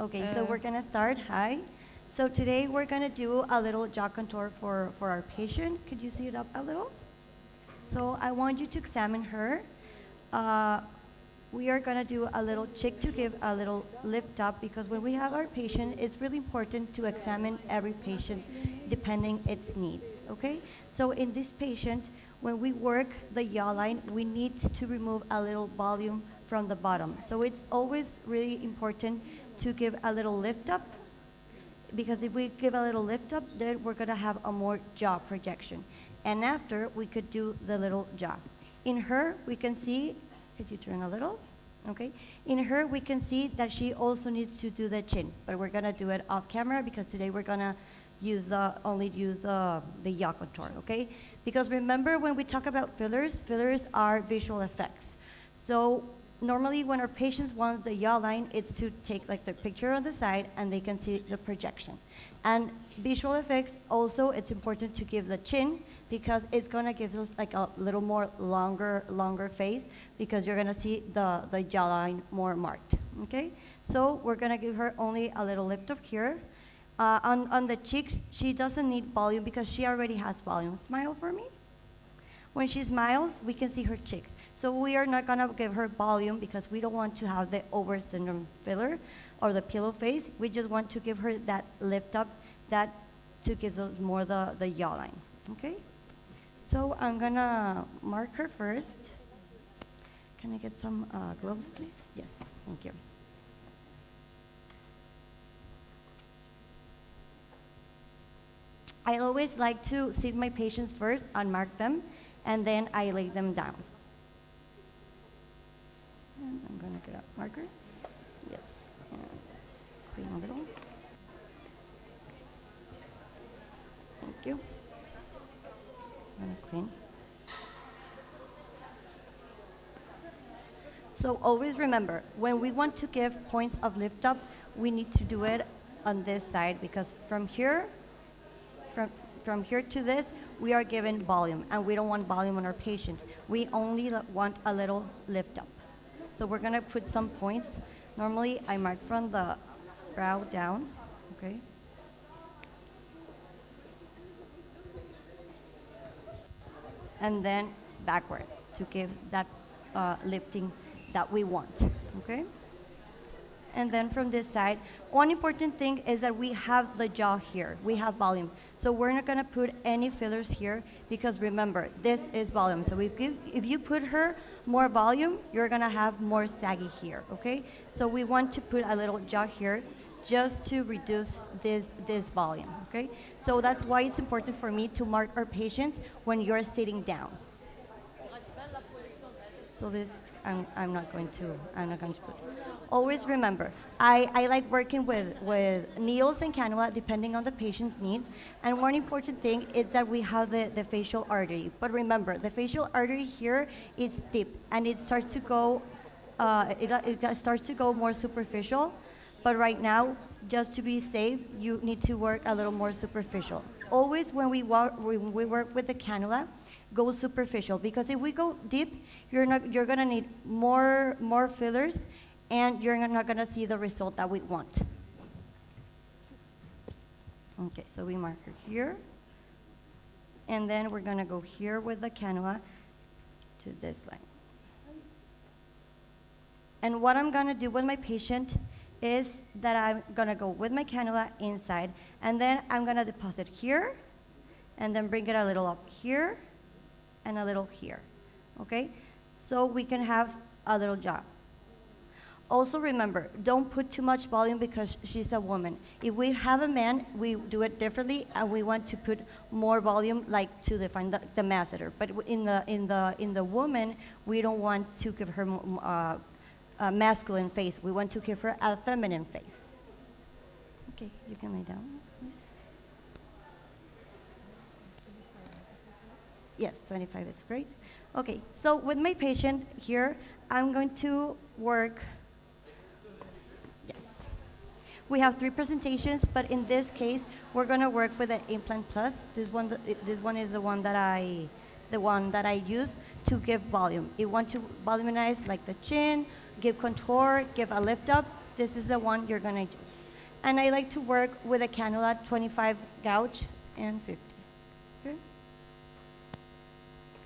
Okay, so we're gonna start. Hi. So today we're gonna do a little jaw contour for our patient. Could you see it up a little? So I want you to examine her. Uh, we are gonna do a little cheek to give a little lift up because when we have our patient, it's really important to examine every patient depending its needs, okay? So in this patient, when we work the jawline, we need to remove a little volume from the bottom. So it's always really important to give a little lift up because if we give a little lift up, then we're gonna have a more jaw projection. And after, we could do the little jaw. In her, we can see, could you turn a little? Okay. In her, we can see that she also needs to do the chin, but we're gonna do it off camera because today we're gonna only use the jaw contour, okay? Because remember when we talk about fillers, fillers are visual effects. So normally when our patients want the jawline, it's to take like the picture on the side and they can see the projection. And visual effects also, it's important to give the chin because it's gonna give us like a little more longer face because you're gonna see the jawline more marked, okay? So we're gonna give her only a little lift up here. On the cheeks, she doesn't need volume because she already has volume. Smile for me. When she smiles, we can see her cheek. So we are not gonna give her volume because we don't want to have the over syndrome filler or the pillow face. We just want to give her that lift up that to give us more the jawline, okay? So I'm gonna mark her first. Can I get some gloves, please? Yes, thank you. I always like to see my patients first and mark them, and then I lay them down. And I'm gonna get a marker. Yes, and clean a little. Thank you. I'm gonna clean. So always remember, when we want to give points of lift up, we need to do it on this side because from here to this, we are given volume, and we don't want volume on our patient. We only want a little lift up. So we're gonna put some points. Normally, I mark from the brow down, okay? And then backward to give that lifting that we want, okay? And then from this side, one important thing is that we have the jaw here. We have volume. So we're not gonna put any fillers here because remember, this is volume. So if you put her more volume, you're gonna have more saggy here, okay? So we want to put a little jaw here just to reduce this volume, okay? So that's why it's important for me to mark our patients when you're sitting down. So this, I'm not going to put. Always remember, I like working with needles and cannula depending on the patient's needs. And one important thing is that we have the facial artery. But remember, the facial artery here is deep and it starts to go, it starts to go more superficial. But right now, just to be safe, you need to work a little more superficial. Always when we work with the cannula, go superficial because if we go deep, you're gonna need more fillers and you're not gonna see the result that we want. Okay, so we mark her here. And then we're gonna go here with the cannula to this line. And what I'm gonna do with my patient is that I'm gonna go with my cannula inside, and then I'm gonna deposit here, and then bring it a little up here, and a little here, okay? So we can have a little jaw. Also remember, don't put too much volume because she's a woman. If we have a man, we do it differently, and we want to put more volume, like to define the masseter. But in the woman, we don't want to give her a masculine face. We want to give her a feminine face. Okay, you can lay down, please. Yes, 25 is great. Okay, so with my patient here, I'm going to work. Yes. We have 3 presentations, but in this case, we're going to work with an implant plus. This one is the one that I use to give volume. You want to volumize like the chin, give contour, give a lift up, this is the one you're gonna use. And I like to work with a cannula 25 gauge and 50. Okay?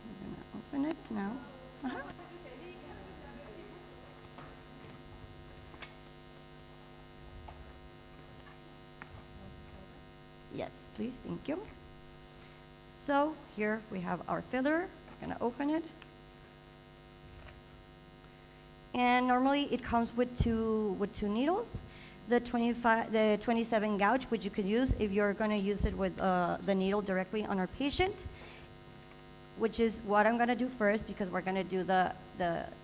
I'm gonna open it now. Uh-huh. Yes, please, thank you. So here we have our filler. I'm gonna open it. And normally it comes with two needles. The 27 gauge, which you can use if you're gonna use it with the needle directly on our patient, which is what I'm gonna do first because we're gonna do the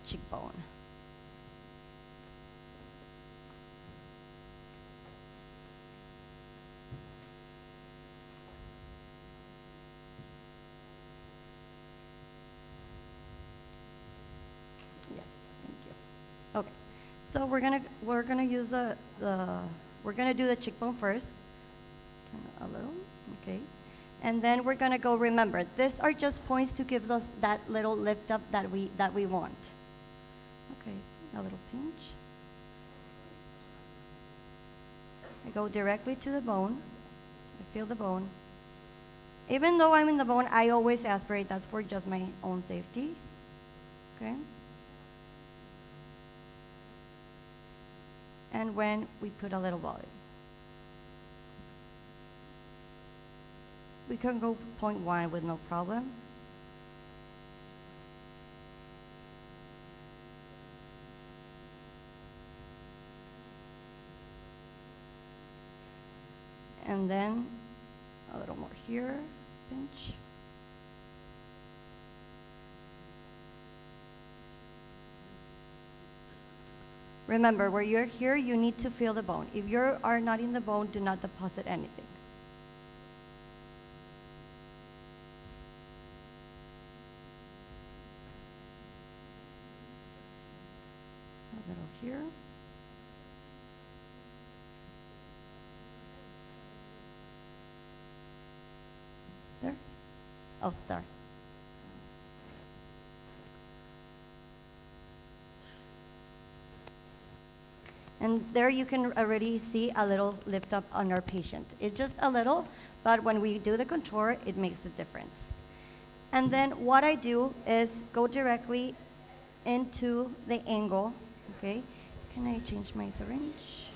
cheekbone. Yes, thank you. Okay, so we're gonna use we're gonna do the cheekbone first. Turn it a little, okay. And then we're gonna go, remember, these are just points to give us that little lift up that we want. Okay, a little pinch. I go directly to the bone. I feel the bone. Even though I'm in the bone, I always aspirate. That's for just my own safety. Okay? And when we put a little volume. We can go 0.1 with no problem. And then a little more here, pinch. Remember, where you're here, you need to feel the bone. If you are not in the bone, do not deposit anything. A little here. There. Oh, sorry. And there you can already see a little lift up on our patient. It's just a little, but when we do the contour, it makes a difference. And then what I do is go directly into the angle, okay? Can I change my syringe?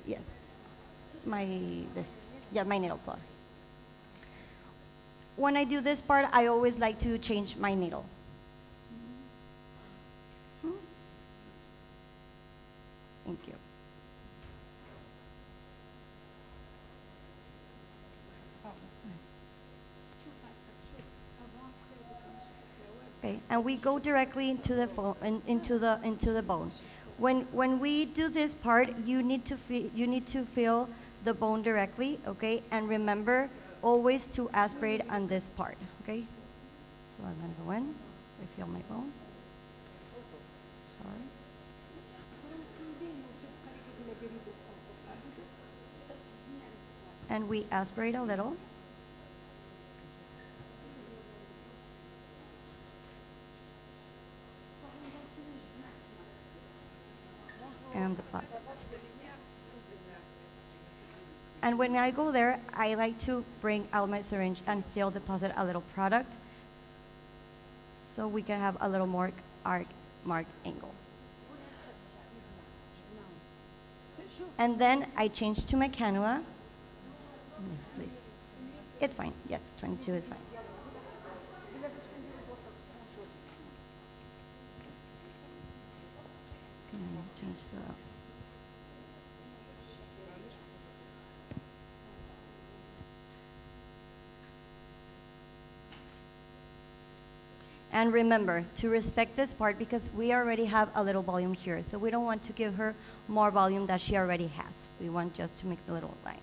Yes, my needle, sorry. When I do this part, I always like to change my needle. Thank you. Okay, and we go directly into the bone. When we do this part, you need to feel the bone directly, okay? And remember always to aspirate on this part, okay? So I'm gonna go in. I feel my bone. Sorry. And we aspirate a little. And deposit. And when I go there, I like to bring out my syringe and still deposit a little product so we can have a little more marked angle. And then I change to my cannula. Yes, please. It's fine. Yes, 22 is fine. Can I change the... And remember to respect this part because we already have a little volume here. So we don't want to give her more volume that she already has. We want just to make the little line.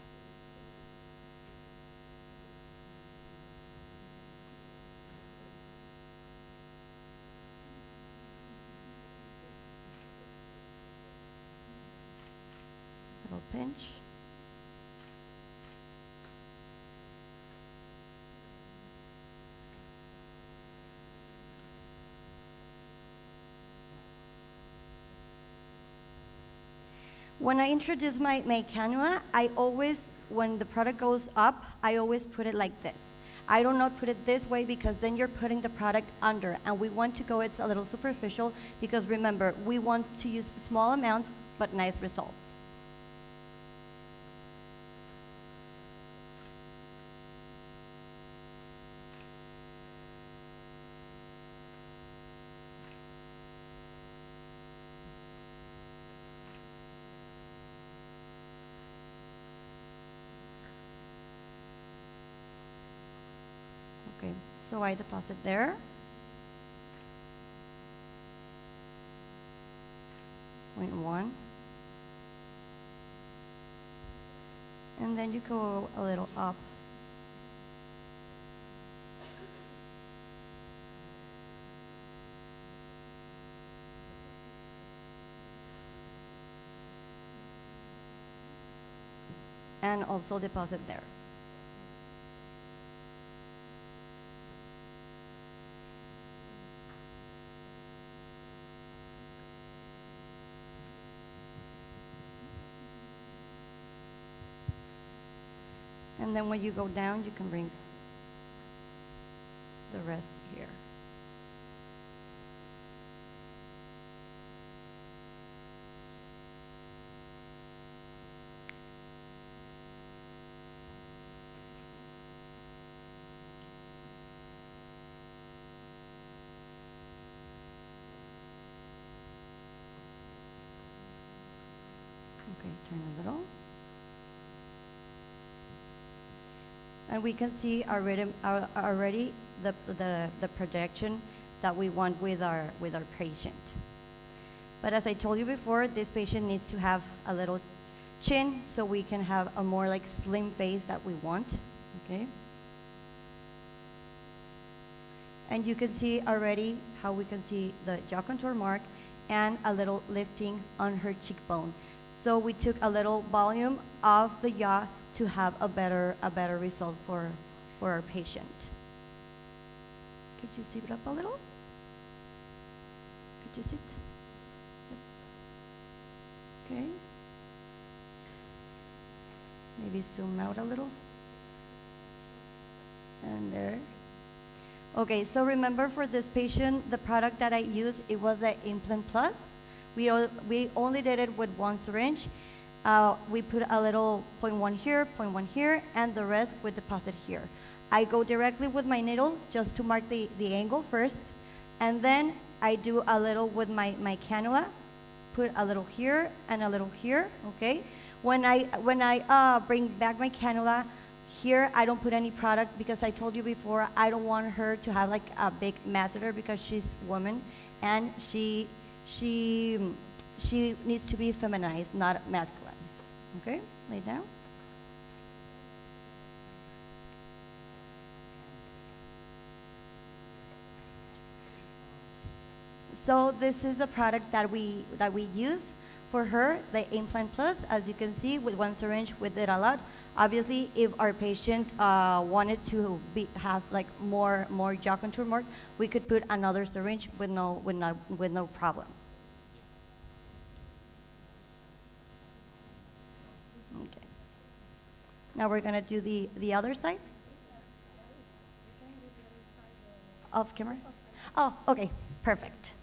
Little pinch. When I introduce my cannula, I always, when the product goes up, I always put it like this. I do not put it this way because then you're putting the product under, and we want to go, it's a little superficial because remember, we want to use small amounts but nice results. Okay, so I deposit there. Point one. And then you go a little up. And also deposit there. And then when you go down, you can bring the rest here. Okay, turn a little. And we can see already the projection that we want with our patient. But as I told you before, this patient needs to have a little chin so we can have a more like slim face that we want, okay? And you can see already how we can see the jaw contour mark and a little lifting on her cheekbone. So we took a little volume of the jaw to have a better result for our patient. Could you sit up a little? Could you sit? Okay. Maybe zoom out a little. And there. Okay, so remember for this patient, the product that I used, it was the Implant Plus. We only did it with one syringe. We put a little 0.1 here, 0.1 here, and the rest we deposit here. I go directly with my needle just to mark the angle first, and then I do a little with my cannula, put a little here and a little here, okay? When I bring back my cannula, here I don't put any product because I told you before, I don't want her to have like a big masseter because she's a woman, and she needs to be feminized, not masculine. Okay, lay down. So this is the product that we use for her, the Implant Plus. As you can see, with one syringe, we did a lot. Obviously, if our patient wanted to have like more jaw contour mark, we could put another syringe with no problem. Okay. Now we're gonna do the other side. Off camera? Oh, okay, perfect.